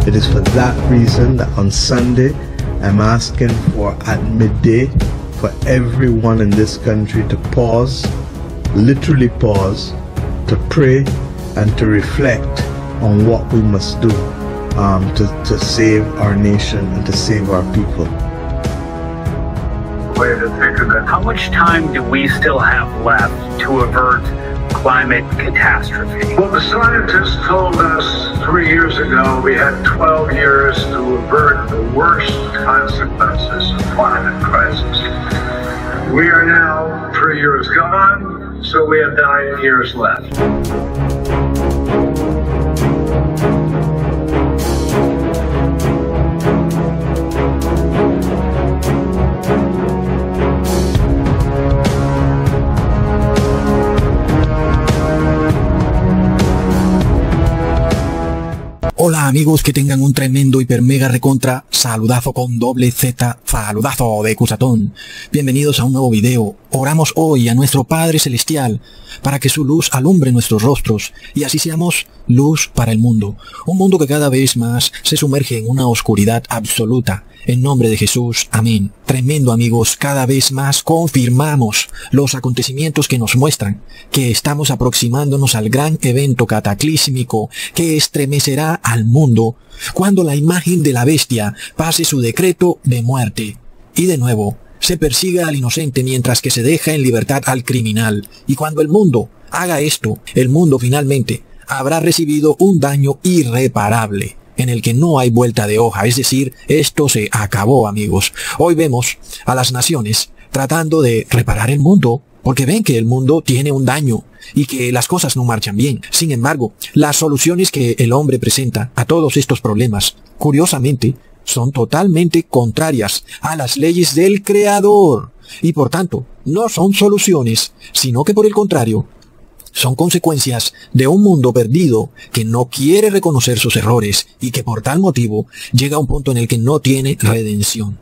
It is for that reason that on Sunday I'm asking for at midday for everyone in this country to pause, literally pause, to pray and to reflect on what we must do to save our nation and to save our people. Way to think of it. How much time do we still have left to avert climate catastrophe? Well, the scientists told us 3 years ago we had 12 years to avert the worst consequences of climate crisis. We are now 3 years gone, so we have 9 years left. Hola amigos, que tengan un tremendo hiper mega recontra saludazo con doble Z, saludazo de Cusatón. Bienvenidos a un nuevo video. Oramos hoy a nuestro Padre Celestial para que su luz alumbre nuestros rostros y así seamos luz para el mundo. Un mundo que cada vez más se sumerge en una oscuridad absoluta. En nombre de Jesús, amén. Tremendo amigos, cada vez más confirmamos los acontecimientos que nos muestran que estamos aproximándonos al gran evento cataclísmico que estremecerá al mundo cuando la imagen de la bestia pase su decreto de muerte. Y de nuevo, se persiga al inocente mientras que se deja en libertad al criminal. Y cuando el mundo haga esto, el mundo finalmente habrá recibido un daño irreparable, en el que no hay vuelta de hoja, es decir, esto se acabó amigos. Hoy vemos a las naciones tratando de reparar el mundo, porque ven que el mundo tiene un daño y que las cosas no marchan bien. Sin embargo, las soluciones que el hombre presenta a todos estos problemas, curiosamente, son totalmente contrarias a las leyes del Creador. Y por tanto, no son soluciones, sino que por el contrario, son consecuencias de un mundo perdido que no quiere reconocer sus errores y que por tal motivo llega a un punto en el que no tiene redención.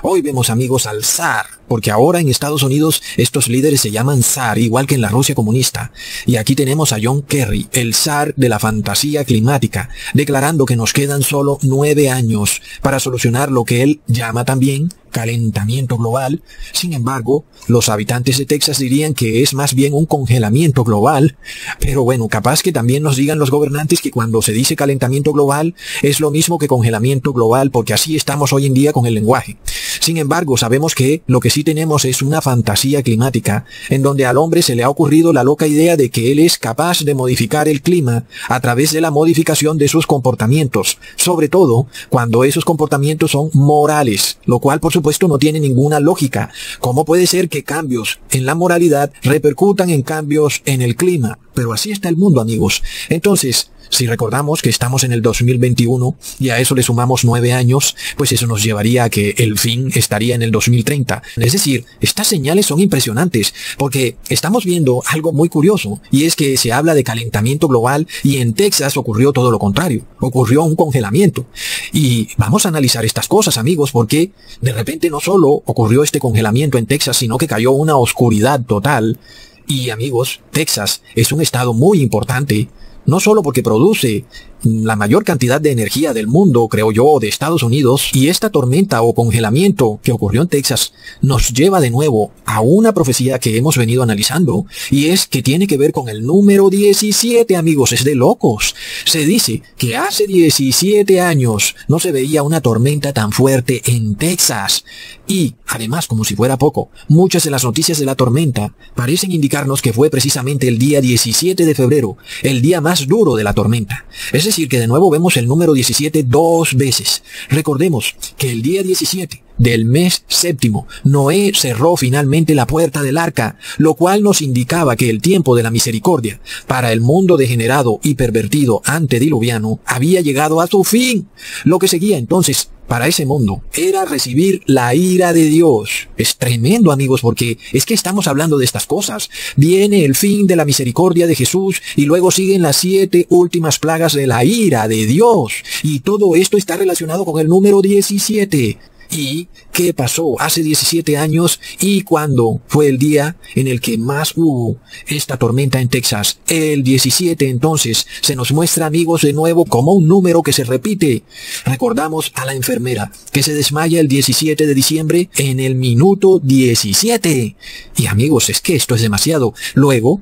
Hoy vemos amigos al zar, porque ahora en Estados Unidos estos líderes se llaman zar, igual que en la Rusia comunista. Y aquí tenemos a John Kerry, el zar de la fantasía climática, declarando que nos quedan solo 9 años para solucionar lo que él llama también calentamiento global. Sin embargo, los habitantes de Texas dirían que es más bien un congelamiento global. Pero bueno, capaz que también nos digan los gobernantes que cuando se dice calentamiento global es lo mismo que congelamiento global, porque así estamos hoy en día con el lenguaje. Sin embargo, sabemos que lo que sí tenemos es una fantasía climática, en donde al hombre se le ha ocurrido la loca idea de que él es capaz de modificar el clima a través de la modificación de sus comportamientos, sobre todo cuando esos comportamientos son morales, lo cual por supuesto no tiene ninguna lógica. ¿Cómo puede ser que cambios en la moralidad repercutan en cambios en el clima? Pero así está el mundo amigos. Entonces, si recordamos que estamos en el 2021 y a eso le sumamos 9 años, pues eso nos llevaría a que el fin estaría en el 2030. Es decir, estas señales son impresionantes porque estamos viendo algo muy curioso y es que se habla de calentamiento global y en Texas ocurrió todo lo contrario. Ocurrió un congelamiento. Y vamos a analizar estas cosas amigos porque de repente no solo ocurrió este congelamiento en Texas, sino que cayó una oscuridad total. Y amigos, Texas es un estado muy importante, no solo porque produce la mayor cantidad de energía del mundo, creo yo, de Estados Unidos, y esta tormenta o congelamiento que ocurrió en Texas nos lleva de nuevo a una profecía que hemos venido analizando, y es que tiene que ver con el número 17, amigos, es de locos. Se dice que hace 17 años no se veía una tormenta tan fuerte en Texas, y además, como si fuera poco, muchas de las noticias de la tormenta parecen indicarnos que fue precisamente el día 17 de febrero, el día más duro de la tormenta. Es decir, que de nuevo vemos el número 17 2 veces. Recordemos que el día 17 del mes séptimo, Noé cerró finalmente la puerta del arca, lo cual nos indicaba que el tiempo de la misericordia para el mundo degenerado y pervertido antediluviano había llegado a su fin. Lo que seguía entonces para ese mundo era recibir la ira de Dios. Es tremendo amigos porque es que estamos hablando de estas cosas. Viene el fin de la misericordia de Jesús y luego siguen las 7 últimas plagas de la ira de Dios. Y todo esto está relacionado con el número 17. ¿Y qué pasó hace 17 años y cuándo fue el día en el que más hubo esta tormenta en Texas? El 17. Entonces se nos muestra, amigos, de nuevo como un número que se repite. Recordamos a la enfermera que se desmaya el 17 de diciembre en el minuto 17. Y amigos, es que esto es demasiado. Luego,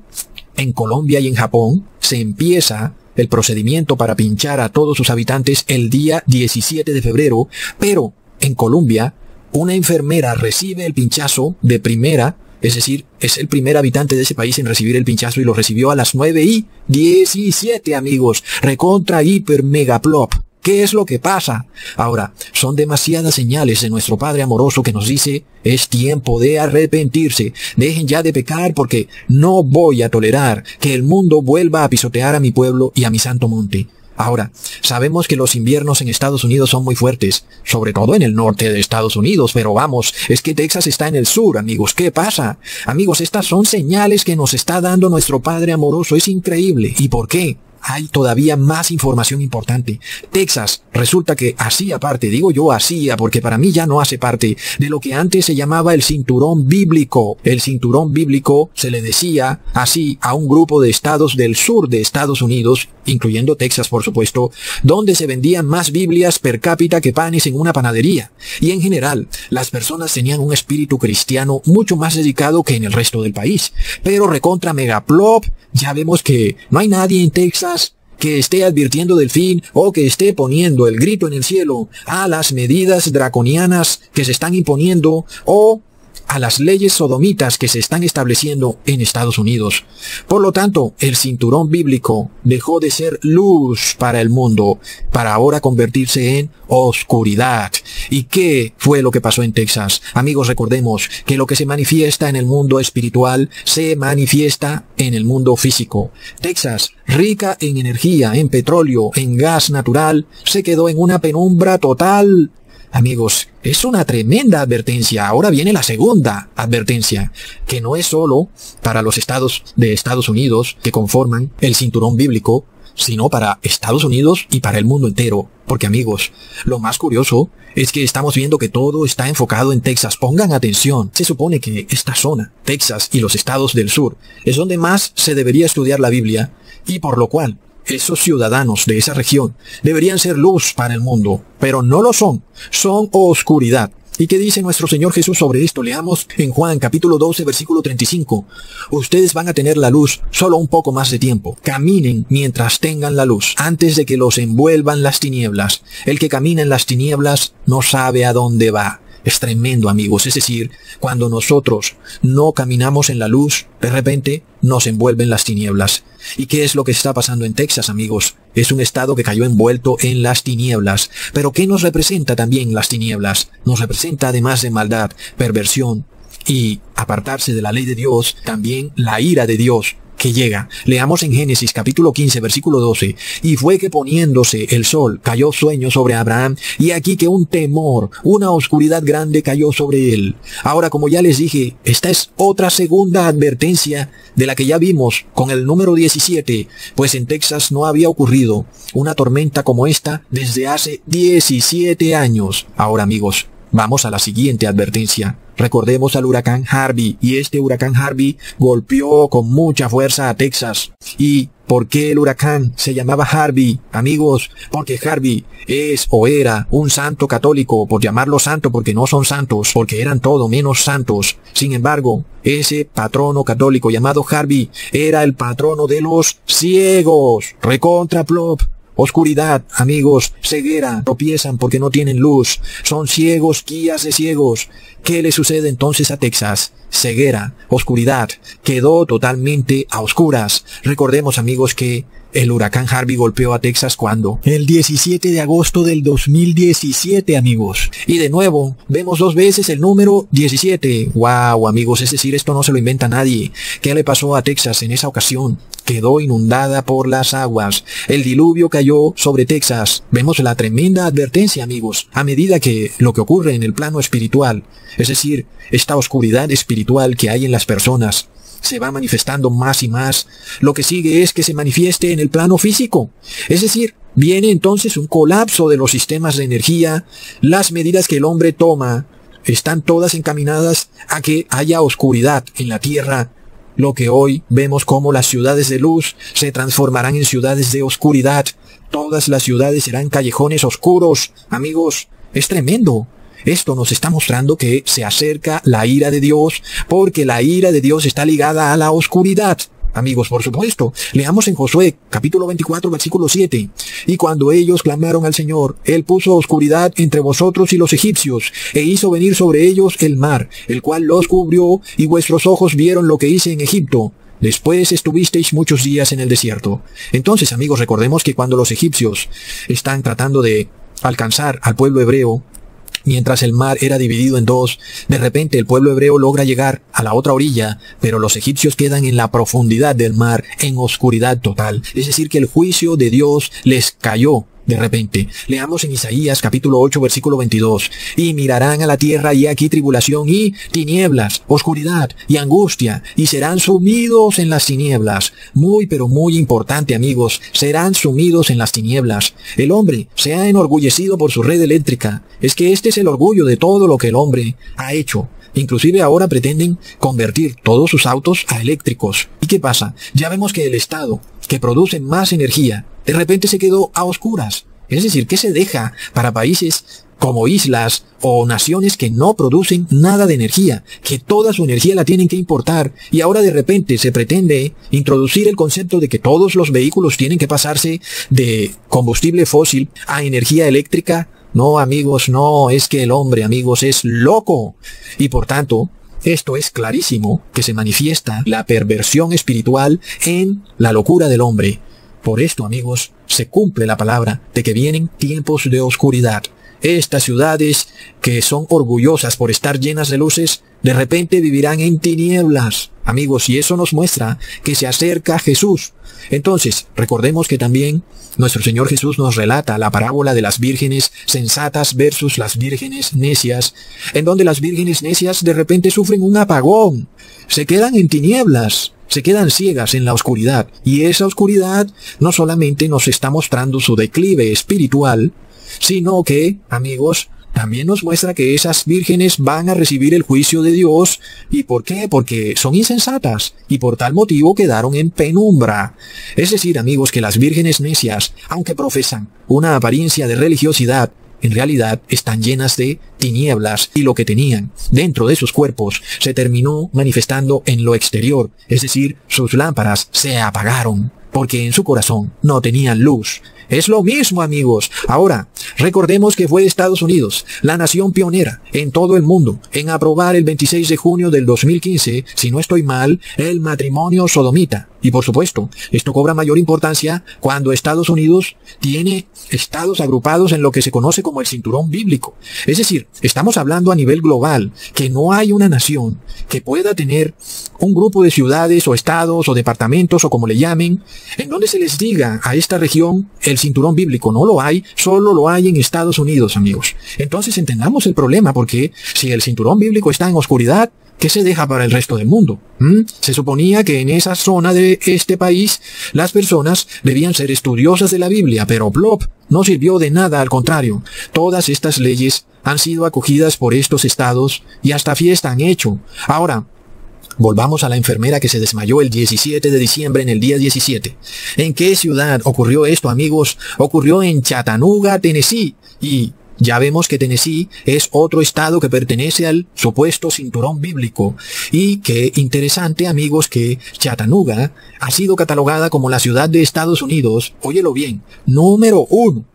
en Colombia y en Japón se empieza el procedimiento para pinchar a todos sus habitantes el día 17 de febrero, pero en Colombia, una enfermera recibe el pinchazo de primera, es decir, es el primer habitante de ese país en recibir el pinchazo y lo recibió a las 9:17, amigos. Recontra hiper megaplop. ¿Qué es lo que pasa? Ahora, son demasiadas señales de nuestro Padre amoroso que nos dice, es tiempo de arrepentirse. Dejen ya de pecar porque no voy a tolerar que el mundo vuelva a pisotear a mi pueblo y a mi santo monte. Ahora, sabemos que los inviernos en Estados Unidos son muy fuertes, sobre todo en el norte de Estados Unidos, pero vamos, es que Texas está en el sur, amigos. ¿Qué pasa? Amigos, estas son señales que nos está dando nuestro Padre amoroso. Es increíble. ¿Y por qué? Hay todavía más información importante. Texas resulta que hacía parte, digo yo hacía, porque para mí ya no hace parte de lo que antes se llamaba el cinturón bíblico. El cinturón bíblico se le decía así a un grupo de estados del sur de Estados Unidos, incluyendo Texas por supuesto, donde se vendían más Biblias per cápita que panes en una panadería. Y en general, las personas tenían un espíritu cristiano mucho más dedicado que en el resto del país. Pero recontra megaplop, ya vemos que no hay nadie en Texas que esté advirtiendo del fin o que esté poniendo el grito en el cielo a las medidas draconianas que se están imponiendo o a las leyes sodomitas que se están estableciendo en Estados Unidos. Por lo tanto, el cinturón bíblico dejó de ser luz para el mundo, para ahora convertirse en oscuridad. ¿Y qué fue lo que pasó en Texas? Amigos, recordemos que lo que se manifiesta en el mundo espiritual se manifiesta en el mundo físico. Texas, rica en energía, en petróleo, en gas natural, se quedó en una penumbra total. Amigos, es una tremenda advertencia. Ahora viene la segunda advertencia, que no es solo para los estados de Estados Unidos que conforman el cinturón bíblico, sino para Estados Unidos y para el mundo entero. Porque amigos, lo más curioso es que estamos viendo que todo está enfocado en Texas. Pongan atención. Se supone que esta zona, Texas y los estados del sur, es donde más se debería estudiar la Biblia y por lo cual esos ciudadanos de esa región deberían ser luz para el mundo, pero no lo son, son oscuridad. ¿Y qué dice nuestro Señor Jesús sobre esto? Leamos en Juan capítulo 12 versículo 35. Ustedes van a tener la luz solo un poco más de tiempo. Caminen mientras tengan la luz, antes de que los envuelvan las tinieblas. El que camina en las tinieblas no sabe a dónde va. Es tremendo, amigos. Es decir, cuando nosotros no caminamos en la luz, de repente nos envuelven las tinieblas. ¿Y qué es lo que está pasando en Texas, amigos? Es un estado que cayó envuelto en las tinieblas. Pero ¿qué nos representa también las tinieblas? Nos representa, además de maldad, perversión y apartarse de la ley de Dios, también la ira de Dios que llega. Leamos en Génesis capítulo 15 versículo 12. Y fue que poniéndose el sol cayó sueño sobre Abraham, y aquí que un temor, una oscuridad grande cayó sobre él. Ahora, como ya les dije, esta es otra segunda advertencia de la que ya vimos con el número 17, pues en Texas no había ocurrido una tormenta como esta desde hace 17 años. Ahora, amigos, vamos a la siguiente advertencia. Recordemos al huracán Harvey, y este huracán Harvey golpeó con mucha fuerza a Texas. ¿Y por qué el huracán se llamaba Harvey? Amigos, porque Harvey es o era un santo católico, por llamarlo santo porque no son santos, porque eran todo menos santos. Sin embargo, ese patrono católico llamado Harvey era el patrono de los ciegos. Recontra plop. Oscuridad, amigos, ceguera, tropiezan porque no tienen luz, son ciegos, guías de ciegos. ¿Qué le sucede entonces a Texas? Ceguera, oscuridad, quedó totalmente a oscuras. Recordemos, amigos, que el huracán Harvey golpeó a Texas ¿cuándo? El 17 de agosto del 2017, amigos. Y de nuevo, vemos dos veces el número 17. ¡Wow, amigos! Es decir, esto no se lo inventa nadie. ¿Qué le pasó a Texas en esa ocasión? Quedó inundada por las aguas. El diluvio cayó sobre Texas. Vemos la tremenda advertencia, amigos. A medida que lo que ocurre en el plano espiritual, es decir, esta oscuridad espiritual que hay en las personas, se va manifestando más y más, lo que sigue es que se manifieste en el plano físico. Es decir, Viene entonces un colapso de los sistemas de energía. Las medidas que el hombre toma están todas encaminadas a que haya oscuridad en la tierra. Lo que hoy vemos como las ciudades de luz se transformarán en ciudades de oscuridad. Todas las ciudades serán callejones oscuros. Amigos, es tremendo. Esto nos está mostrando que se acerca la ira de Dios, porque la ira de Dios está ligada a la oscuridad. Amigos, por supuesto, leamos en Josué, capítulo 24, versículo 7. Y cuando ellos clamaron al Señor, Él puso oscuridad entre vosotros y los egipcios, e hizo venir sobre ellos el mar, el cual los cubrió, y vuestros ojos vieron lo que hice en Egipto. Después estuvisteis muchos días en el desierto. Entonces, amigos, recordemos que cuando los egipcios están tratando de alcanzar al pueblo hebreo, mientras el mar era dividido en dos, de repente el pueblo hebreo logra llegar a la otra orilla, pero los egipcios quedan en la profundidad del mar, en oscuridad total. Es decir, que el juicio de Dios les cayó de repente. Leamos en Isaías capítulo 8 versículo 22. Y mirarán a la tierra y aquí tribulación y tinieblas, oscuridad y angustia, y serán sumidos en las tinieblas. Muy pero muy importante, amigos, serán sumidos en las tinieblas. El hombre se ha enorgullecido por su red eléctrica. Es que este es el orgullo de todo lo que el hombre ha hecho. Inclusive ahora pretenden convertir todos sus autos a eléctricos. ¿Y qué pasa? Ya vemos que el Estado, que produce más energía, de repente se quedó a oscuras. Es decir, que se deja para países como islas o naciones que no producen nada de energía, que toda su energía la tienen que importar, y ahora de repente se pretende introducir el concepto de que todos los vehículos tienen que pasarse de combustible fósil a energía eléctrica. No, amigos, no, es que el hombre, amigos, es loco. Y por tanto, esto es clarísimo que se manifiesta la perversión espiritual en la locura del hombre. Por esto, amigos, se cumple la palabra de que vienen tiempos de oscuridad. Estas ciudades, que son orgullosas por estar llenas de luces, de repente vivirán en tinieblas. Amigos, y eso nos muestra que se acerca Jesús. Entonces, recordemos que también nuestro Señor Jesús nos relata la parábola de las vírgenes sensatas versus las vírgenes necias, en donde las vírgenes necias de repente sufren un apagón, se quedan en tinieblas, se quedan ciegas en la oscuridad, y esa oscuridad no solamente nos está mostrando su declive espiritual, sino que, amigos, también nos muestra que esas vírgenes van a recibir el juicio de Dios. ¿Y por qué? Porque son insensatas, y por tal motivo quedaron en penumbra. Es decir, amigos, que las vírgenes necias, aunque profesan una apariencia de religiosidad, en realidad están llenas de tinieblas, y lo que tenían dentro de sus cuerpos se terminó manifestando en lo exterior. Es decir, sus lámparas se apagaron, porque en su corazón no tenían luz. Es lo mismo, amigos. Ahora, recordemos que fue Estados Unidos, la nación pionera en todo el mundo, en aprobar el 26 de junio del 2015, si no estoy mal, el matrimonio sodomita. Y por supuesto, esto cobra mayor importancia cuando Estados Unidos tiene estados agrupados en lo que se conoce como el cinturón bíblico. Es decir, estamos hablando a nivel global, que no hay una nación que pueda tener un grupo de ciudades o estados o departamentos o como le llamen, en donde se les diga a esta región el cinturón bíblico. No lo hay, solo lo hay en Estados Unidos, amigos. Entonces entendamos el problema, porque si el cinturón bíblico está en oscuridad, ¿qué se deja para el resto del mundo? Se suponía que en esa zona de este país las personas debían ser estudiosas de la Biblia, pero plop, no sirvió de nada, al contrario. Todas estas leyes han sido acogidas por estos estados y hasta fiesta han hecho. Ahora, volvamos a la enfermera que se desmayó el 17 de diciembre en el día 17. ¿En qué ciudad ocurrió esto, amigos? Ocurrió en Chattanooga, Tennessee, y ya vemos que Tennessee es otro estado que pertenece al supuesto cinturón bíblico. Y qué interesante, amigos, que Chattanooga ha sido catalogada como la ciudad de Estados Unidos, óyelo bien, número 1.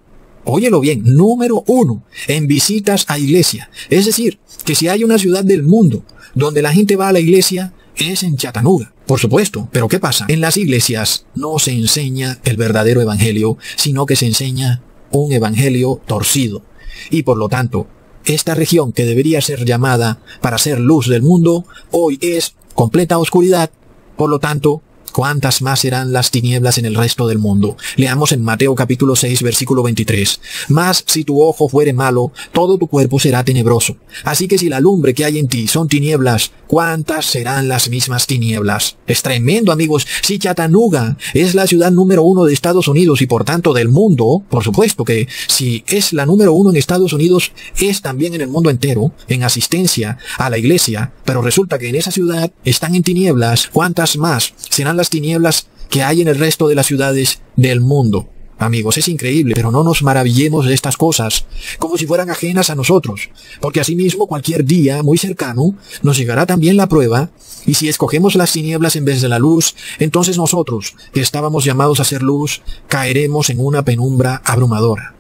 Óyelo bien, número 1 en visitas a iglesia. Es decir, que si hay una ciudad del mundo donde la gente va a la iglesia, es en Chattanooga. Por supuesto, pero ¿qué pasa? En las iglesias no se enseña el verdadero evangelio, sino que se enseña un evangelio torcido. Y por lo tanto, esta región que debería ser llamada para ser luz del mundo, hoy es completa oscuridad. Por lo tanto, ¿cuántas más serán las tinieblas en el resto del mundo? Leamos en Mateo capítulo 6, versículo 23. Mas si tu ojo fuere malo, todo tu cuerpo será tenebroso. Así que si la lumbre que hay en ti son tinieblas, ¿cuántas serán las mismas tinieblas? Es tremendo, amigos. Si Chattanooga es la ciudad número 1 de Estados Unidos y por tanto del mundo, por supuesto que si es la número 1 en Estados Unidos, es también en el mundo entero, en asistencia a la iglesia, pero resulta que en esa ciudad están en tinieblas, ¿cuántas más serán las tinieblas que hay en el resto de las ciudades del mundo? Amigos, es increíble, pero no nos maravillemos de estas cosas como si fueran ajenas a nosotros, porque asimismo cualquier día muy cercano nos llegará también la prueba, y si escogemos las tinieblas en vez de la luz, entonces nosotros, que estábamos llamados a ser luz, caeremos en una penumbra abrumadora.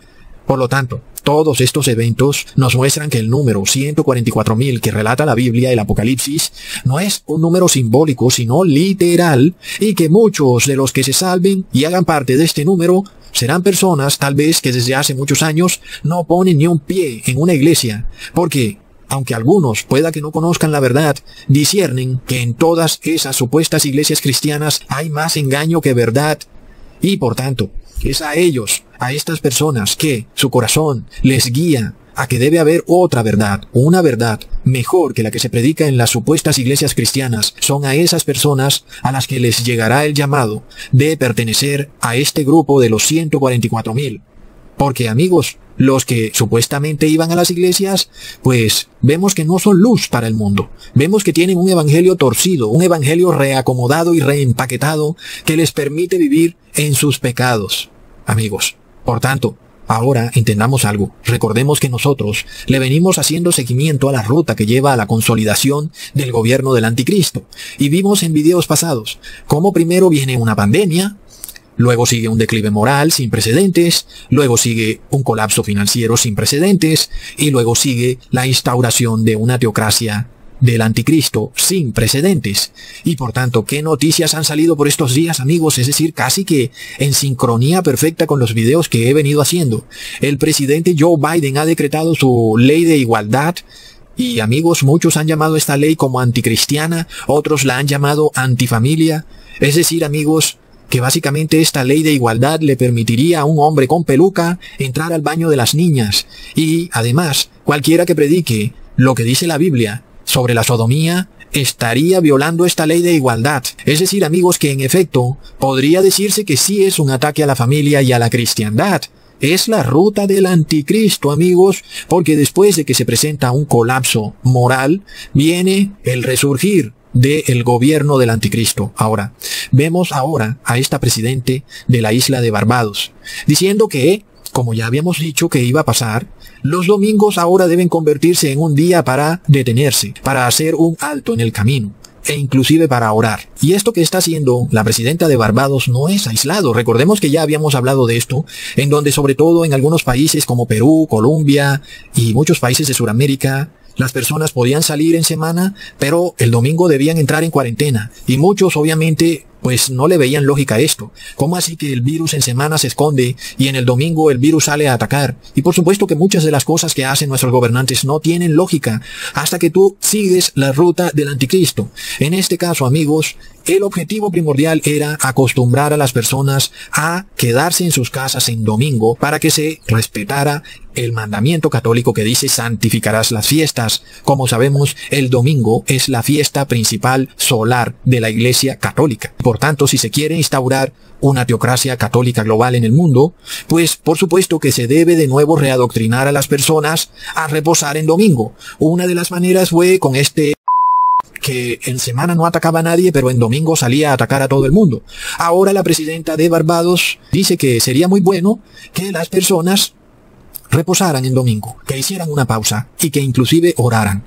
Por lo tanto, todos estos eventos nos muestran que el número 144.000 que relata la Biblia, el Apocalipsis, no es un número simbólico, sino literal, y que muchos de los que se salven y hagan parte de este número serán personas, tal vez, que desde hace muchos años no ponen ni un pie en una iglesia, porque, aunque algunos pueda que no conozcan la verdad, disciernen que en todas esas supuestas iglesias cristianas hay más engaño que verdad, y por tanto, es a ellos, a estas personas que su corazón les guía a que debe haber otra verdad, una verdad mejor que la que se predica en las supuestas iglesias cristianas. Son a esas personas a las que les llegará el llamado de pertenecer a este grupo de los 144.000. Porque, amigos, los que supuestamente iban a las iglesias, pues vemos que no son luz para el mundo. Vemos que tienen un evangelio torcido, un evangelio reacomodado y reempaquetado que les permite vivir en sus pecados. Amigos, por tanto, ahora entendamos algo. Recordemos que nosotros le venimos haciendo seguimiento a la ruta que lleva a la consolidación del gobierno del anticristo. Y vimos en videos pasados cómo primero viene una pandemia, luego sigue un declive moral sin precedentes, luego sigue un colapso financiero sin precedentes, y luego sigue la instauración de una teocracia del anticristo sin precedentes. Y por tanto, ¿qué noticias han salido por estos días, amigos? Es decir, casi que en sincronía perfecta con los videos que he venido haciendo. El presidente Joe Biden ha decretado su ley de igualdad. Y amigos, muchos han llamado esta ley como anticristiana, otros la han llamado antifamilia. Es decir, amigos, que básicamente esta ley de igualdad le permitiría a un hombre con peluca entrar al baño de las niñas. Y, además, cualquiera que predique lo que dice la Biblia sobre la sodomía estaría violando esta ley de igualdad. Es decir, amigos, que en efecto podría decirse que sí es un ataque a la familia y a la cristiandad. Es la ruta del anticristo, amigos, porque después de que se presenta un colapso moral, viene el resurgir del gobierno del anticristo. Ahora, vemos ahora a esta presidente de la isla de Barbados, diciendo que, como ya habíamos dicho que iba a pasar, los domingos ahora deben convertirse en un día para detenerse, para hacer un alto en el camino, e inclusive para orar. Y esto que está haciendo la presidenta de Barbados no es aislado. Recordemos que ya habíamos hablado de esto, en donde sobre todo en algunos países como Perú, Colombia y muchos países de Sudamérica, las personas podían salir en semana, pero el domingo debían entrar en cuarentena. Y muchos, obviamente, pues no le veían lógica a esto. ¿Cómo así que el virus en semana se esconde y en el domingo el virus sale a atacar? Y por supuesto que muchas de las cosas que hacen nuestros gobernantes no tienen lógica hasta que tú sigues la ruta del anticristo. En este caso, amigos, el objetivo primordial era acostumbrar a las personas a quedarse en sus casas en domingo para que se respetara el mandamiento católico que dice santificarás las fiestas. Como sabemos, el domingo es la fiesta principal solar de la Iglesia Católica. Por tanto, si se quiere instaurar una teocracia católica global en el mundo, pues por supuesto que se debe de nuevo readoctrinar a las personas a reposar en domingo. Una de las maneras fue con este que en semana no atacaba a nadie, pero en domingo salía a atacar a todo el mundo. Ahora la presidenta de Barbados dice que sería muy bueno que las personas reposaran en domingo, que hicieran una pausa y que inclusive oraran.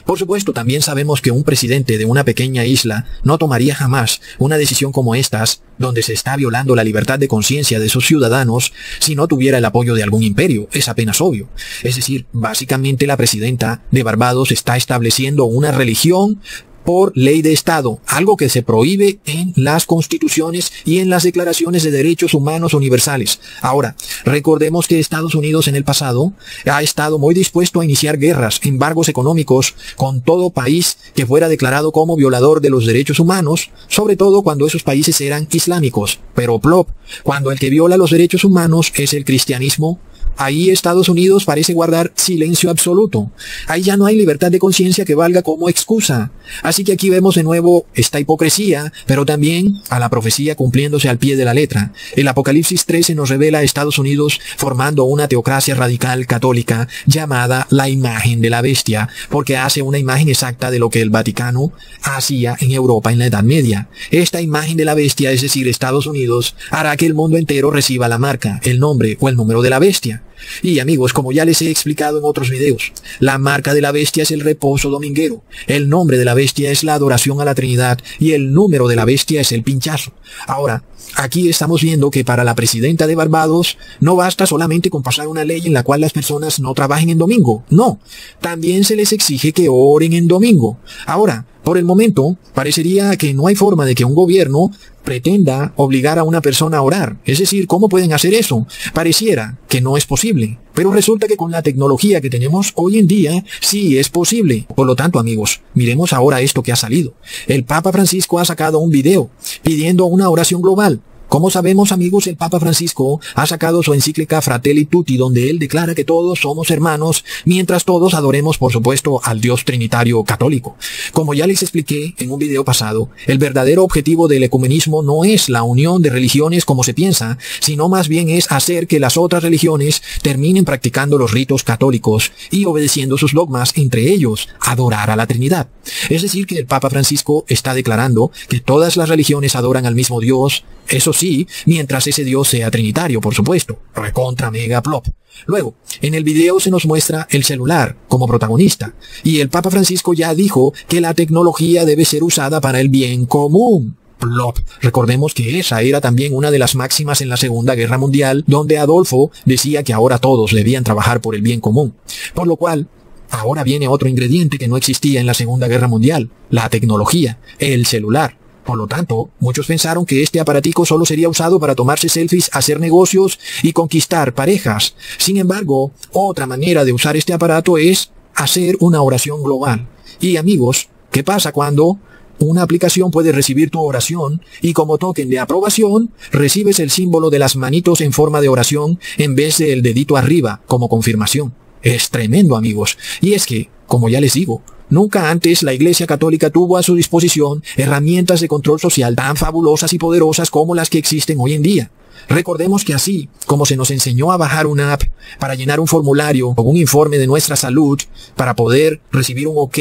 Por supuesto, también sabemos que un presidente de una pequeña isla no tomaría jamás una decisión como estas, donde se está violando la libertad de conciencia de sus ciudadanos, si no tuviera el apoyo de algún imperio. Es apenas obvio. Es decir, básicamente la presidenta de Barbados está estableciendo una religión por ley de Estado, algo que se prohíbe en las constituciones y en las declaraciones de derechos humanos universales. Ahora, recordemos que Estados Unidos en el pasado ha estado muy dispuesto a iniciar guerras, embargos económicos con todo país que fuera declarado como violador de los derechos humanos, sobre todo cuando esos países eran islámicos. Pero plop, cuando el que viola los derechos humanos es el cristianismo, ahí Estados Unidos parece guardar silencio absoluto. Ahí ya no hay libertad de conciencia que valga como excusa. Así que aquí vemos de nuevo esta hipocresía, pero también a la profecía cumpliéndose al pie de la letra. El Apocalipsis 13 nos revela a Estados Unidos formando una teocracia radical católica llamada la imagen de la bestia, porque hace una imagen exacta de lo que el Vaticano hacía en Europa en la Edad Media. Esta imagen de la bestia, es decir, Estados Unidos, hará que el mundo entero reciba la marca, el nombre o el número de la bestia. Y amigos, como ya les he explicado en otros videos, la marca de la bestia es el reposo dominguero, el nombre de la bestia es la adoración a la Trinidad y el número de la bestia es el pinchazo. Ahora, aquí estamos viendo que para la presidenta de Barbados no basta solamente con pasar una ley en la cual las personas no trabajen en domingo, no, también se les exige que oren en domingo. Ahora, por el momento, parecería que no hay forma de que un gobierno pretenda obligar a una persona a orar. Es decir, ¿cómo pueden hacer eso? Pareciera que no es posible. Pero resulta que con la tecnología que tenemos hoy en día, sí es posible. Por lo tanto, amigos, miremos ahora esto que ha salido. El Papa Francisco ha sacado un video pidiendo una oración global. Como sabemos, amigos, el Papa Francisco ha sacado su encíclica Fratelli Tutti, donde él declara que todos somos hermanos, mientras todos adoremos, por supuesto, al Dios Trinitario católico. Como ya les expliqué en un video pasado, el verdadero objetivo del ecumenismo no es la unión de religiones como se piensa, sino más bien es hacer que las otras religiones terminen practicando los ritos católicos y obedeciendo sus dogmas, entre ellos, adorar a la Trinidad. Es decir, que el Papa Francisco está declarando que todas las religiones adoran al mismo Dios, eso sí, mientras ese Dios sea trinitario, por supuesto. Recontra mega plop. Luego, en el video se nos muestra el celular como protagonista. Y el Papa Francisco ya dijo que la tecnología debe ser usada para el bien común. Plop. Recordemos que esa era también una de las máximas en la Segunda Guerra Mundial, donde Adolfo decía que ahora todos debían trabajar por el bien común. Por lo cual, ahora viene otro ingrediente que no existía en la Segunda Guerra Mundial, la tecnología, el celular. Por lo tanto, muchos pensaron que este aparatico solo sería usado para tomarse selfies, hacer negocios y conquistar parejas. Sin embargo, otra manera de usar este aparato es hacer una oración global. Y amigos, ¿qué pasa cuando una aplicación puede recibir tu oración y como token de aprobación recibes el símbolo de las manitos en forma de oración en vez del dedito arriba como confirmación? Es tremendo, amigos. Y es que, como ya les digo, nunca antes la Iglesia Católica tuvo a su disposición herramientas de control social tan fabulosas y poderosas como las que existen hoy en día. Recordemos que así como se nos enseñó a bajar una app para llenar un formulario o un informe de nuestra salud para poder recibir un OK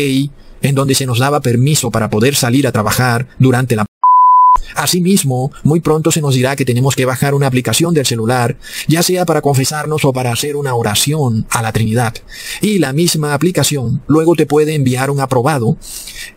en donde se nos daba permiso para poder salir a trabajar durante la asimismo, muy pronto se nos dirá que tenemos que bajar una aplicación del celular, ya sea para confesarnos o para hacer una oración a la Trinidad. Y la misma aplicación luego te puede enviar un aprobado,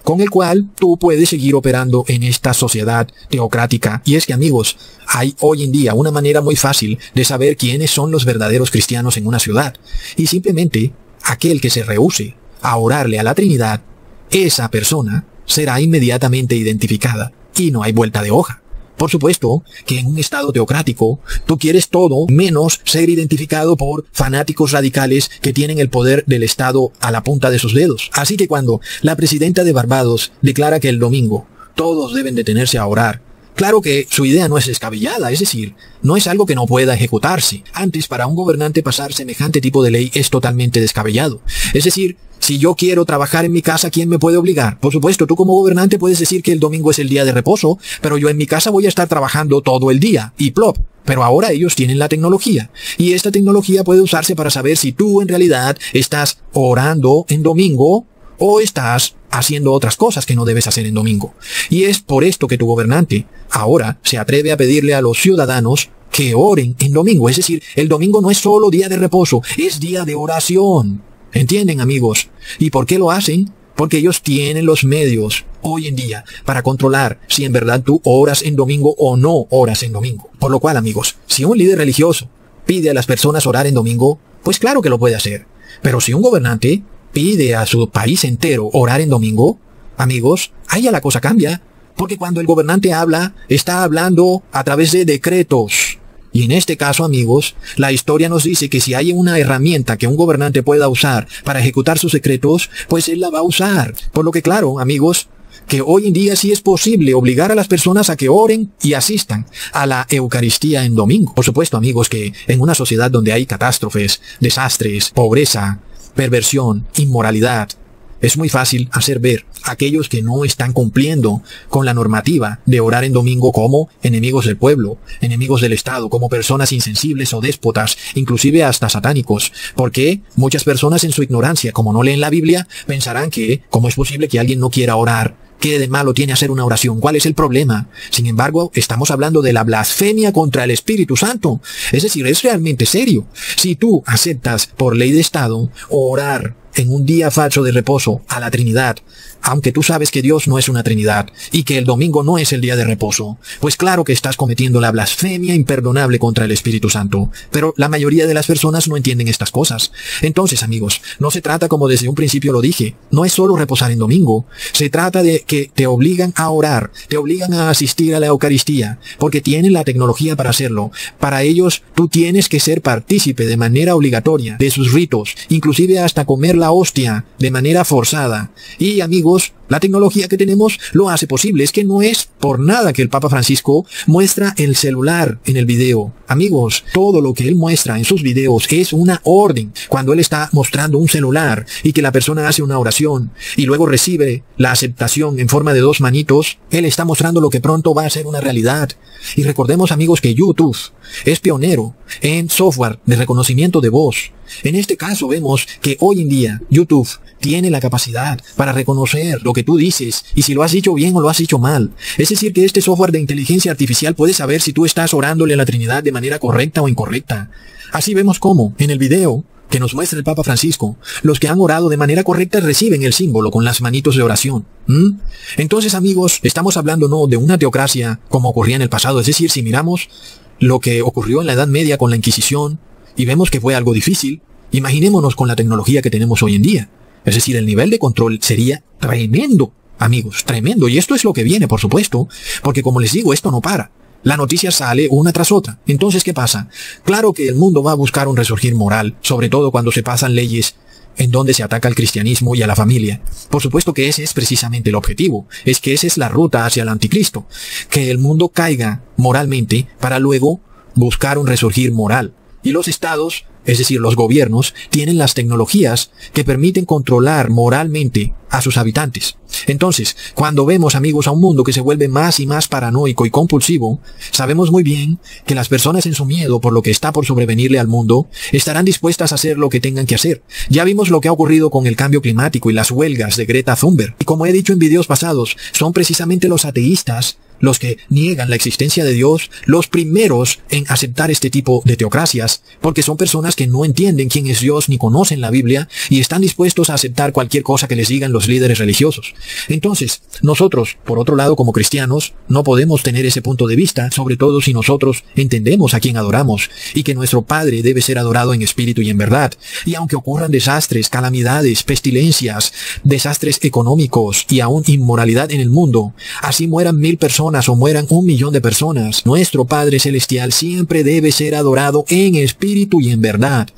con el cual tú puedes seguir operando en esta sociedad teocrática. Y es que, amigos, hay hoy en día una manera muy fácil de saber quiénes son los verdaderos cristianos en una ciudad. Y simplemente, aquel que se rehúse a orarle a la Trinidad, esa persona será inmediatamente identificada. Y no hay vuelta de hoja. Por supuesto que en un estado teocrático, tú quieres todo menos ser identificado por fanáticos radicales que tienen el poder del Estado a la punta de sus dedos. Así que cuando la presidenta de Barbados declara que el domingo todos deben detenerse a orar, claro que su idea no es descabellada, es decir, no es algo que no pueda ejecutarse. Antes, para un gobernante pasar semejante tipo de ley es totalmente descabellado. Es decir, si yo quiero trabajar en mi casa, ¿quién me puede obligar? Por supuesto, tú como gobernante puedes decir que el domingo es el día de reposo, pero yo en mi casa voy a estar trabajando todo el día, y plop. Pero ahora ellos tienen la tecnología, y esta tecnología puede usarse para saber si tú en realidad estás orando en domingo o estás haciendo otras cosas que no debes hacer en domingo. Y es por esto que tu gobernante ahora se atreve a pedirle a los ciudadanos que oren en domingo. Es decir, el domingo no es solo día de reposo, es día de oración. ¿Entienden, amigos? ¿Y por qué lo hacen? Porque ellos tienen los medios hoy en día para controlar si en verdad tú oras en domingo o no oras en domingo. Por lo cual, amigos, si un líder religioso pide a las personas orar en domingo, pues claro que lo puede hacer. Pero si un gobernante pide a su país entero orar en domingo, amigos, ahí ya la cosa cambia. Porque cuando el gobernante habla, está hablando a través de decretos. Y en este caso, amigos, la historia nos dice que si hay una herramienta que un gobernante pueda usar para ejecutar sus decretos, pues él la va a usar. Por lo que claro, amigos, que hoy en día sí es posible obligar a las personas a que oren y asistan a la Eucaristía en domingo. Por supuesto, amigos, que en una sociedad donde hay catástrofes, desastres, pobreza, perversión, inmoralidad, es muy fácil hacer ver a aquellos que no están cumpliendo con la normativa de orar en domingo como enemigos del pueblo, enemigos del Estado, como personas insensibles o déspotas, inclusive hasta satánicos. Porque muchas personas en su ignorancia, como no leen la Biblia, pensarán que, ¿cómo es posible que alguien no quiera orar? ¿Qué de malo tiene hacer una oración? ¿Cuál es el problema? Sin embargo, estamos hablando de la blasfemia contra el Espíritu Santo. Es decir, es realmente serio. Si tú aceptas por ley de Estado orar en un día falso de reposo a la Trinidad, aunque tú sabes que Dios no es una Trinidad y que el domingo no es el día de reposo, pues claro que estás cometiendo la blasfemia imperdonable contra el Espíritu Santo. Pero la mayoría de las personas no entienden estas cosas. Entonces, amigos, no se trata, como desde un principio lo dije, no es solo reposar en domingo. Se trata de que te obligan a orar, te obligan a asistir a la Eucaristía, porque tienen la tecnología para hacerlo. Para ellos, tú tienes que ser partícipe de manera obligatoria de sus ritos, inclusive hasta comer la hostia de manera forzada. Y, amigos, la tecnología que tenemos lo hace posible. Es que no es por nada que el Papa Francisco muestra el celular en el video. Amigos, todo lo que él muestra en sus videos es una orden. Cuando él está mostrando un celular y que la persona hace una oración y luego recibe la aceptación en forma de 2 manitos, él está mostrando lo que pronto va a ser una realidad. Y recordemos, amigos, que YouTube es pionero en software de reconocimiento de voz. En este caso vemos que hoy en día YouTube tiene la capacidad para reconocer lo que tú dices y si lo has dicho bien o lo has dicho mal. Es decir, que este software de inteligencia artificial puede saber si tú estás orándole a la Trinidad de manera correcta o incorrecta. Así vemos cómo, en el video que nos muestra el Papa Francisco, los que han orado de manera correcta reciben el símbolo con las manitos de oración. Entonces, amigos, estamos hablando no de una teocracia como ocurría en el pasado. Es decir, si miramos lo que ocurrió en la Edad Media con la Inquisición y vemos que fue algo difícil, imaginémonos con la tecnología que tenemos hoy en día. Es decir, el nivel de control sería tremendo, amigos, tremendo. Y esto es lo que viene, por supuesto, porque como les digo, esto no para. La noticia sale una tras otra. Entonces, ¿qué pasa? Claro que el mundo va a buscar un resurgir moral, sobre todo cuando se pasan leyes en donde se ataca al cristianismo y a la familia. Por supuesto que ese es precisamente el objetivo. Es que esa es la ruta hacia el anticristo. Que el mundo caiga moralmente para luego buscar un resurgir moral. Y los estados, es decir, los gobiernos, tienen las tecnologías que permiten controlar moralmente a sus habitantes. Entonces, cuando vemos, amigos, a un mundo que se vuelve más y más paranoico y compulsivo, sabemos muy bien que las personas en su miedo por lo que está por sobrevenirle al mundo, estarán dispuestas a hacer lo que tengan que hacer. Ya vimos lo que ha ocurrido con el cambio climático y las huelgas de Greta Thunberg. Y como he dicho en videos pasados, son precisamente los ateístas, los que niegan la existencia de Dios, los primeros en aceptar este tipo de teocracias, porque son personas que no entienden quién es Dios ni conocen la Biblia y están dispuestos a aceptar cualquier cosa que les digan los líderes religiosos. Entonces, nosotros, por otro lado, como cristianos, no podemos tener ese punto de vista, sobre todo si nosotros entendemos a quién adoramos y que nuestro Padre debe ser adorado en espíritu y en verdad. Y aunque ocurran desastres, calamidades, pestilencias, desastres económicos y aún inmoralidad en el mundo, así mueran 1000 personas o mueran 1 millón de personas, nuestro Padre Celestial siempre debe ser adorado en espíritu y en verdad,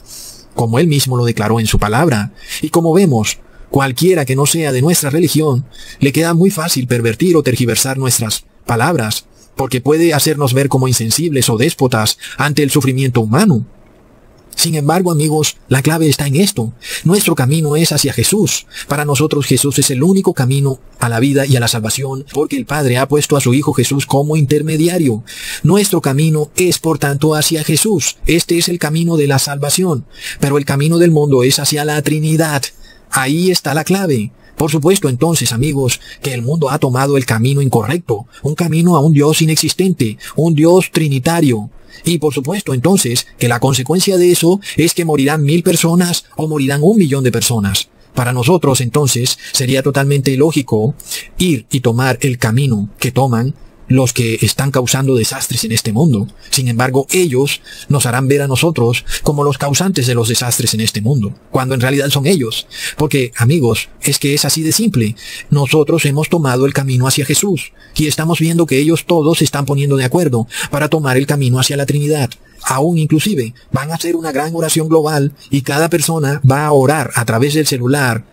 como Él mismo lo declaró en su palabra. Y como vemos, cualquiera que no sea de nuestra religión, le queda muy fácil pervertir o tergiversar nuestras palabras, porque puede hacernos ver como insensibles o déspotas ante el sufrimiento humano. Sin embargo, amigos, la clave está en esto. Nuestro camino es hacia Jesús. Para nosotros Jesús es el único camino a la vida y a la salvación, porque el Padre ha puesto a su Hijo Jesús como intermediario. Nuestro camino es, por tanto, hacia Jesús. Este es el camino de la salvación. Pero el camino del mundo es hacia la Trinidad. Ahí está la clave. Por supuesto, entonces, amigos, que el mundo ha tomado el camino incorrecto, un camino a un Dios inexistente, un Dios trinitario. Y por supuesto, entonces, que la consecuencia de eso es que morirán 1000 personas o morirán 1 millón de personas. Para nosotros, entonces, sería totalmente ilógico ir y tomar el camino que toman los que están causando desastres en este mundo. Sin embargo, ellos nos harán ver a nosotros como los causantes de los desastres en este mundo, cuando en realidad son ellos. Porque, amigos, es que es así de simple. Nosotros hemos tomado el camino hacia Jesús, y estamos viendo que ellos todos se están poniendo de acuerdo para tomar el camino hacia la Trinidad. Aún inclusive van a hacer una gran oración global, y cada persona va a orar a través del celular,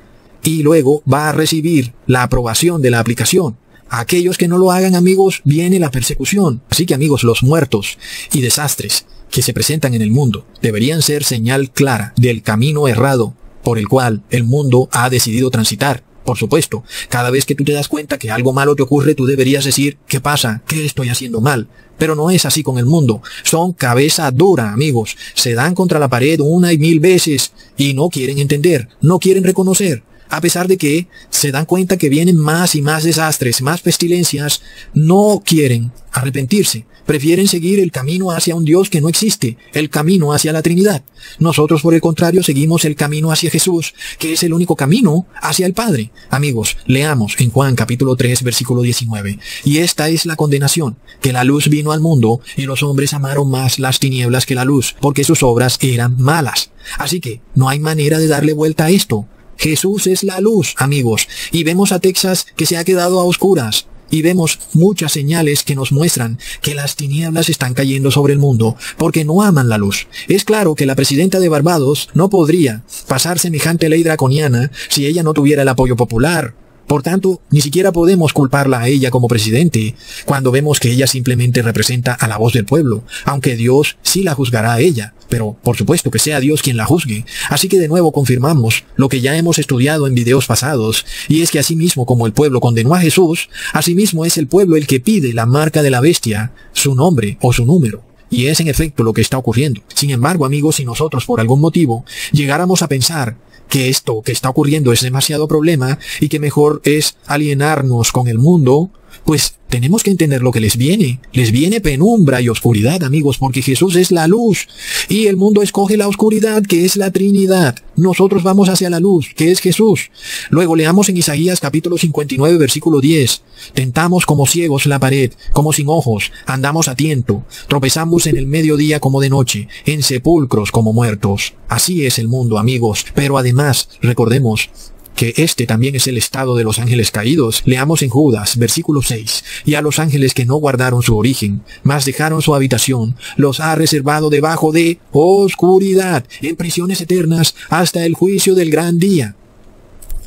y luego va a recibir la aprobación de la aplicación. A aquellos que no lo hagan, amigos, viene la persecución. Así que, amigos, los muertos y desastres que se presentan en el mundo deberían ser señal clara del camino errado por el cual el mundo ha decidido transitar. Por supuesto, cada vez que tú te das cuenta que algo malo te ocurre, tú deberías decir, ¿qué pasa? ¿Qué estoy haciendo mal? Pero no es así con el mundo. Son cabeza dura, amigos. Se dan contra la pared 1 y 1000 veces y no quieren entender, no quieren reconocer. A pesar de que se dan cuenta que vienen más y más desastres, más pestilencias, no quieren arrepentirse. Prefieren seguir el camino hacia un Dios que no existe, el camino hacia la Trinidad. Nosotros, por el contrario, seguimos el camino hacia Jesús, que es el único camino hacia el Padre. Amigos, leamos en Juan capítulo 3, versículo 19. Y esta es la condenación, que la luz vino al mundo, y los hombres amaron más las tinieblas que la luz, porque sus obras eran malas. Así que no hay manera de darle vuelta a esto. Jesús es la luz, amigos, y vemos a Texas que se ha quedado a oscuras, y vemos muchas señales que nos muestran que las tinieblas están cayendo sobre el mundo, porque no aman la luz. Es claro que la presidenta de Barbados no podría pasar semejante ley draconiana si ella no tuviera el apoyo popular. Por tanto, ni siquiera podemos culparla a ella como presidente, cuando vemos que ella simplemente representa a la voz del pueblo, aunque Dios sí la juzgará a ella, pero por supuesto que sea Dios quien la juzgue. Así que de nuevo confirmamos lo que ya hemos estudiado en videos pasados, y es que asimismo como el pueblo condenó a Jesús, asimismo es el pueblo el que pide la marca de la bestia, su nombre o su número. Y es en efecto lo que está ocurriendo. Sin embargo, amigos, si nosotros por algún motivo llegáramos a pensar que esto que está ocurriendo es demasiado problema y que mejor es alienarnos con el mundo, pues tenemos que entender lo que les viene. Les viene penumbra y oscuridad, amigos, porque Jesús es la luz y el mundo escoge la oscuridad, que es la Trinidad. Nosotros vamos hacia la luz, que es Jesús. Luego leamos en Isaías capítulo 59, versículo 10. Tentamos como ciegos la pared, como sin ojos, andamos a tiento, tropezamos en el mediodía como de noche, en sepulcros como muertos. Así es el mundo, amigos, pero además, recordemos que este también es el estado de los ángeles caídos. Leamos en Judas, versículo 6. Y a los ángeles que no guardaron su origen, mas dejaron su habitación, los ha reservado debajo de oscuridad, en prisiones eternas, hasta el juicio del gran día.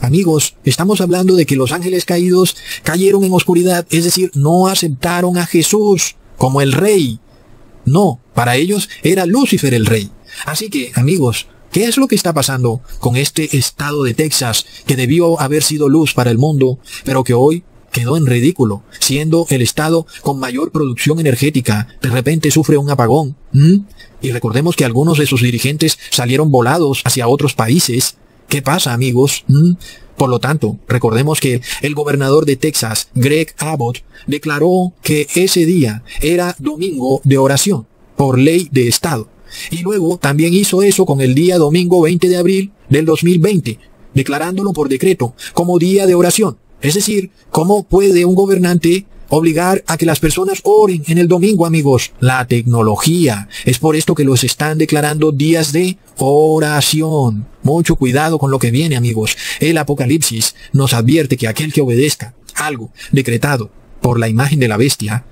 Amigos, estamos hablando de que los ángeles caídos cayeron en oscuridad, es decir, no aceptaron a Jesús como el Rey. No, para ellos era Lucifer el Rey. Así que, amigos, ¿qué es lo que está pasando con este estado de Texas que debió haber sido luz para el mundo, pero que hoy quedó en ridículo, siendo el estado con mayor producción energética? De repente sufre un apagón. Y recordemos que algunos de sus dirigentes salieron volados hacia otros países. ¿Qué pasa, amigos? Por lo tanto, recordemos que el gobernador de Texas, Greg Abbott, declaró que ese día era domingo de oración, por ley de estado. Y luego también hizo eso con el día domingo 20 de abril del 2020, declarándolo por decreto como día de oración. Es decir, ¿cómo puede un gobernante obligar a que las personas oren en el domingo, amigos? La tecnología. Es por esto que los están declarando días de oración. Mucho cuidado con lo que viene, amigos. El Apocalipsis nos advierte que aquel que obedezca algo decretado por la imagen de la bestia,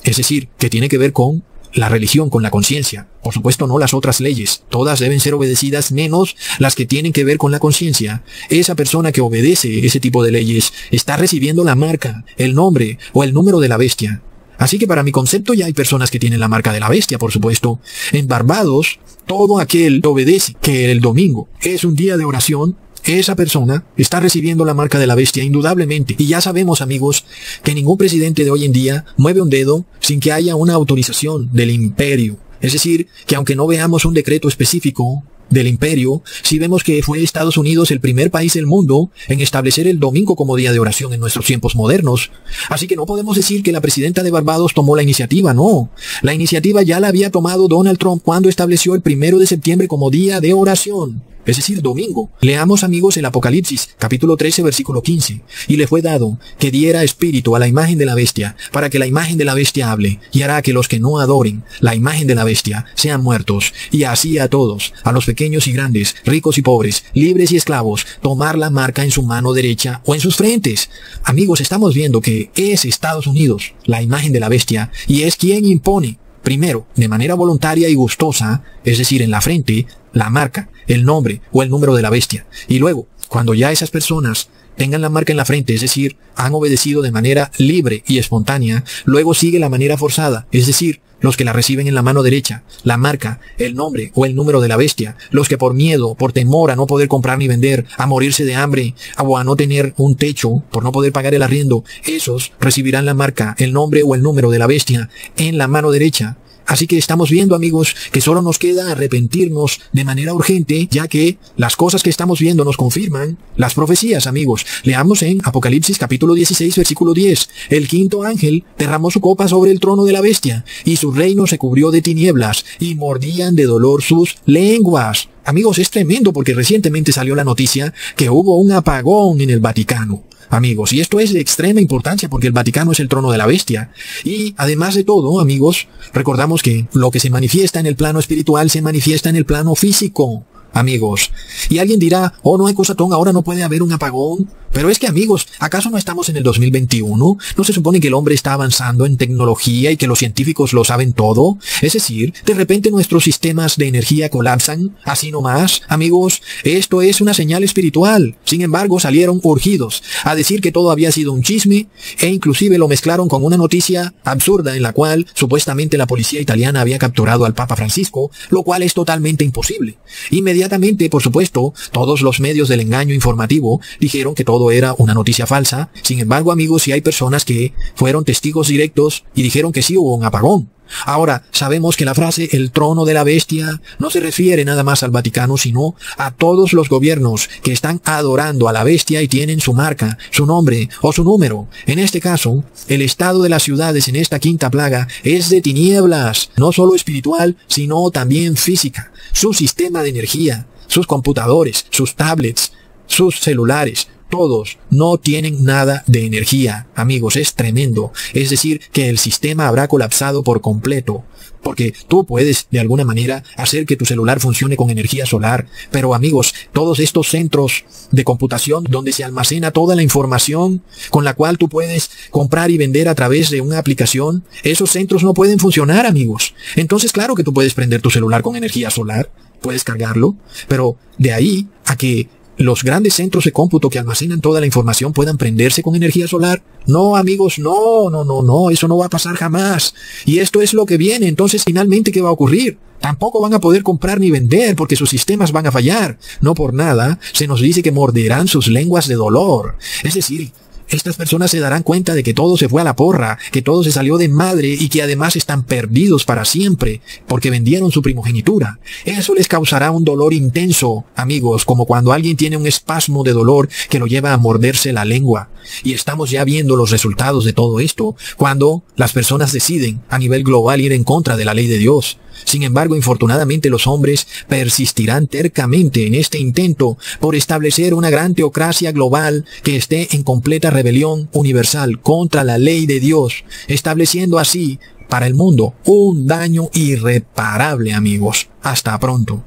es decir, que tiene que ver con la religión, con la conciencia. Por supuesto, no las otras leyes. Todas deben ser obedecidas, menos las que tienen que ver con la conciencia. Esa persona que obedece ese tipo de leyes está recibiendo la marca, el nombre o el número de la bestia. Así que para mi concepto ya hay personas que tienen la marca de la bestia, por supuesto. En Barbados, todo aquel que obedece que el domingo es un día de oración, esa persona está recibiendo la marca de la bestia, indudablemente. Y ya sabemos, amigos, que ningún presidente de hoy en día mueve un dedo sin que haya una autorización del imperio. Es decir, que aunque no veamos un decreto específico del imperio, sí vemos que fue Estados Unidos el primer país del mundo en establecer el domingo como día de oración en nuestros tiempos modernos. Así que no podemos decir que la presidenta de Barbados tomó la iniciativa, no. La iniciativa ya la había tomado Donald Trump cuando estableció el 1 de septiembre como día de oración. es decir, domingo. Leamos, amigos, el Apocalipsis, capítulo 13, versículo 15. Y le fue dado que diera espíritu a la imagen de la bestia, para que la imagen de la bestia hable, y hará que los que no adoren la imagen de la bestia sean muertos. Y así a todos, a los pequeños y grandes, ricos y pobres, libres y esclavos, tomar la marca en su mano derecha o en sus frentes. Amigos, estamos viendo que es Estados Unidos la imagen de la bestia, y es quien impone, primero, de manera voluntaria y gustosa, es decir, en la frente, la marca, el nombre o el número de la bestia. Y luego, cuando ya esas personas tengan la marca en la frente, es decir, han obedecido de manera libre y espontánea, luego sigue la manera forzada, es decir, los que la reciben en la mano derecha, la marca, el nombre o el número de la bestia, los que por miedo, por temor a no poder comprar ni vender, a morirse de hambre o a no tener un techo, por no poder pagar el arriendo, esos recibirán la marca, el nombre o el número de la bestia en la mano derecha. Así que estamos viendo, amigos, que solo nos queda arrepentirnos de manera urgente, ya que las cosas que estamos viendo nos confirman las profecías, amigos. Leamos en Apocalipsis capítulo 16, versículo 10. El quinto ángel derramó su copa sobre el trono de la bestia, y su reino se cubrió de tinieblas, y mordían de dolor sus lenguas. Amigos, es tremendo porque recientemente salió la noticia que hubo un apagón en el Vaticano. Amigos, y esto es de extrema importancia porque el Vaticano es el trono de la bestia. Y además de todo, amigos, recordamos que lo que se manifiesta en el plano espiritual se manifiesta en el plano físico. Amigos, y alguien dirá, oh, no hay cosatón, ahora no puede haber un apagón. Pero es que, amigos, ¿acaso no estamos en el 2021? ¿No se supone que el hombre está avanzando en tecnología y que los científicos lo saben todo? Es decir, de repente nuestros sistemas de energía colapsan, así nomás. Amigos, esto es una señal espiritual. Sin embargo, salieron urgidos a decir que todo había sido un chisme e inclusive lo mezclaron con una noticia absurda en la cual supuestamente la policía italiana había capturado al Papa Francisco, lo cual es totalmente imposible. Inmediatamente, por supuesto, todos los medios del engaño informativo dijeron que todo era una noticia falsa. Sin embargo, amigos, sí hay personas que fueron testigos directos y dijeron que sí hubo un apagón. Ahora, sabemos que la frase el trono de la bestia no se refiere nada más al Vaticano, sino a todos los gobiernos que están adorando a la bestia y tienen su marca, su nombre o su número. En este caso, el estado de las ciudades en esta quinta plaga es de tinieblas, no solo espiritual, sino también física. Su sistema de energía, sus computadores, sus tablets, sus celulares, todos no tienen nada de energía. Amigos, es tremendo. Es decir, que el sistema habrá colapsado por completo. Porque tú puedes, de alguna manera, hacer que tu celular funcione con energía solar. Pero, amigos, todos estos centros de computación donde se almacena toda la información con la cual tú puedes comprar y vender a través de una aplicación, esos centros no pueden funcionar, amigos. Entonces, claro que tú puedes prender tu celular con energía solar, puedes cargarlo, pero de ahí a que los grandes centros de cómputo que almacenan toda la información puedan prenderse con energía solar. No, amigos, no, eso no va a pasar jamás. Y esto es lo que viene. Entonces, finalmente, ¿qué va a ocurrir? Tampoco van a poder comprar ni vender porque sus sistemas van a fallar. No por nada, se nos dice que morderán sus lenguas de dolor. Es decir, estas personas se darán cuenta de que todo se fue a la porra, que todo se salió de madre y que además están perdidos para siempre porque vendieron su primogenitura. Eso les causará un dolor intenso, amigos, como cuando alguien tiene un espasmo de dolor que lo lleva a morderse la lengua. Y estamos ya viendo los resultados de todo esto cuando las personas deciden a nivel global ir en contra de la ley de Dios. Sin embargo, infortunadamente los hombres persistirán tercamente en este intento por establecer una gran teocracia global que esté en completa rebelión universal contra la ley de Dios, estableciendo así para el mundo un daño irreparable, amigos. Hasta pronto.